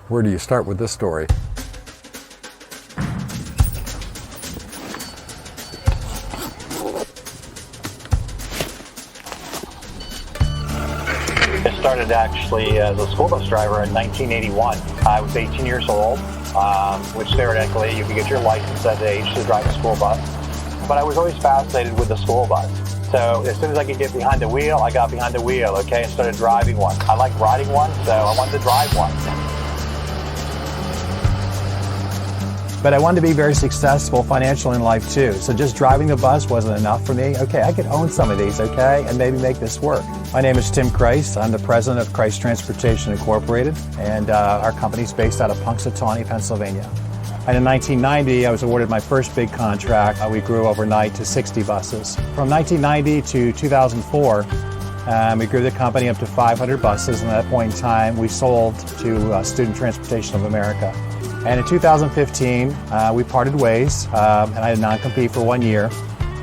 Where do you start with this story? It started actually as a school bus driver in 1981. I was 18 years old, which theoretically you could get your license at age to drive a school bus. But I was always fascinated with the school bus. So as soon as I could get behind the wheel, I got behind the wheel, okay, and started driving one. I like riding one, so I wanted to drive one. But I wanted to be very successful financially in life too. So just driving the bus wasn't enough for me. Okay, I could own some of these, okay, and maybe make this work. My name is Tim Krise. I'm the president of Krise Transportation Incorporated, and our company's based out of Punxsutawney, Pennsylvania. And in 1990, I was awarded my first big contract. We grew overnight to 60 buses. From 1990 to 2004, we grew the company up to 500 buses, and at that point in time, we sold to Student Transportation of America. And in 2015, we parted ways, and I had a non-compete for 1 year.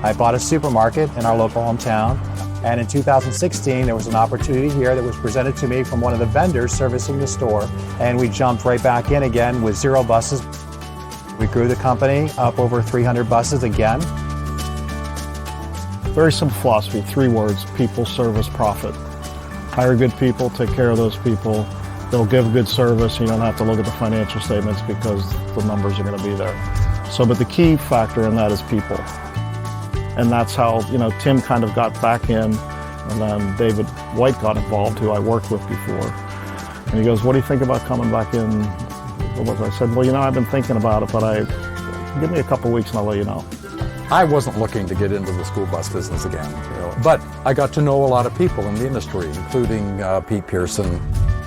I bought a supermarket in our local hometown. And in 2016, there was an opportunity here that was presented to me from one of the vendors servicing the store. And we jumped right back in again with 0 buses. We grew the company up over 300 buses again. Very simple philosophy, 3 words: people, service, profit. Hire good people, take care of those people. They'll give good service. You don't have to look at the financial statements because the numbers are going to be there. So, but the key factor in that is people. And that's how, Tim kind of got back in, and then David White got involved, who I worked with before. And he goes, "What do you think about coming back in?" I said, "Well, I've been thinking about it, but give me a couple weeks and I'll let you know." I wasn't looking to get into the school bus business again, but I got to know a lot of people in the industry, including P Pearson.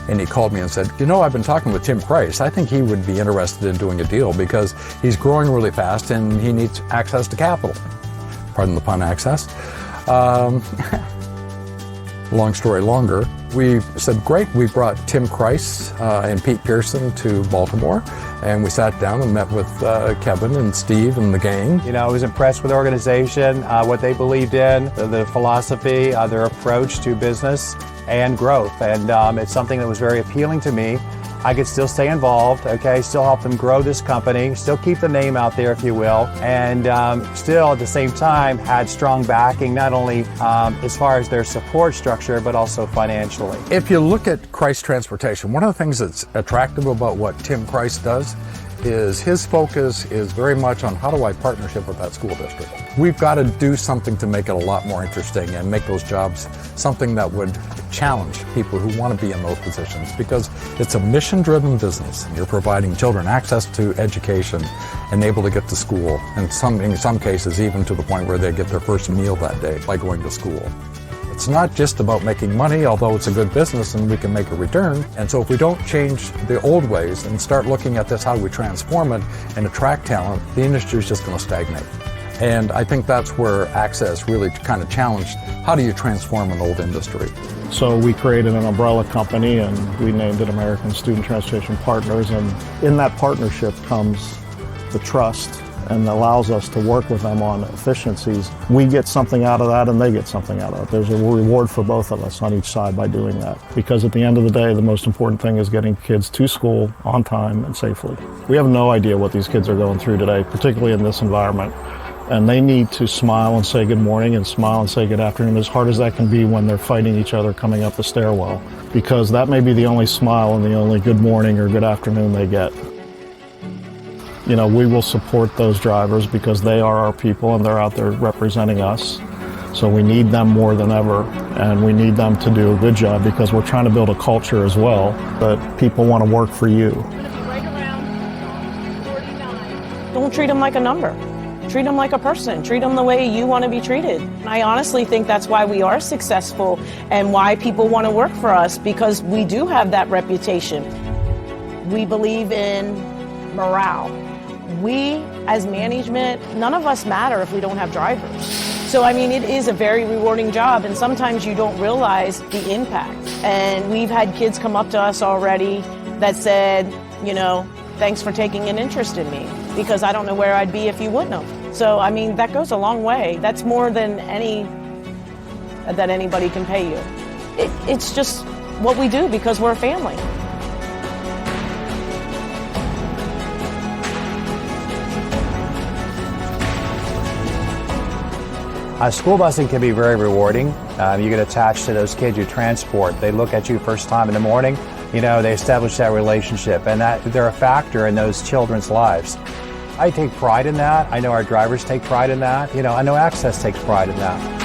And he called me and said, "I've been talking with Tim Krise. I think he would be interested in doing a deal because he's growing really fast and he needs access to capital." Pardon the pun, access. Long story longer. We said, great. We brought Tim Krise and Pete Pearson to Baltimore, and we sat down and met with Kevin and Steve and the gang. I was impressed with the organization, what they believed in, the philosophy, their approach to business and growth. And it's something that was very appealing to me. I could still stay involved, okay, still help them grow this company, still keep the name out there, if you will, and still at the same time had strong backing, not only as far as their support structure, but also financially. If you look at Krise Transportation, one of the things that's attractive about what Tim Krise does is his focus is very much on how do I partnership with that school district. We've got to do something to make it a lot more interesting and make those jobs something that would challenge people who want to be in those positions, because it's a mission-driven business. You're providing children access to education and able to get to school, and in some cases even to the point where they get their first meal that day by going to school. It's not just about making money, although it's a good business and we can make a return. And so if we don't change the old ways and start looking at this, how do we transform it and attract talent, the industry is just going to stagnate. And I think that's where Access really kind of challenged, how do you transform an old industry? So we created an umbrella company and we named it American Student Transportation Partners. And in that partnership comes the trust, and allows us to work with them on efficiencies. We get something out of that and they get something out of it. There's a reward for both of us on each side by doing that. Because at the end of the day, the most important thing is getting kids to school on time and safely. We have no idea what these kids are going through today, particularly in this environment. And they need to smile and say good morning and smile and say good afternoon, as hard as that can be when they're fighting each other coming up the stairwell. Because that may be the only smile and the only good morning or good afternoon they get. We will support those drivers because they are our people and they're out there representing us. So we need them more than ever, and we need them to do a good job because we're trying to build a culture as well that people want to work for you. Right around 49. Don't treat them like a number. Treat them like a person. Treat them the way you want to be treated. I honestly think that's why we are successful and why people want to work for us, because we do have that reputation. We believe in morale. We, as management, none of us matter if we don't have drivers. So, it is a very rewarding job, and sometimes you don't realize the impact. And we've had kids come up to us already that said, thanks for taking an interest in me, because I don't know where I'd be if you wouldn't have. So, that goes a long way. That's more than that anybody can pay you. It's just what we do because we're a family. School busing can be very rewarding. You get attached to those kids you transport. They look at you first time in the morning. They establish that relationship, and that they're a factor in those children's lives. I take pride in that. I know our drivers take pride in that. I know Access takes pride in that.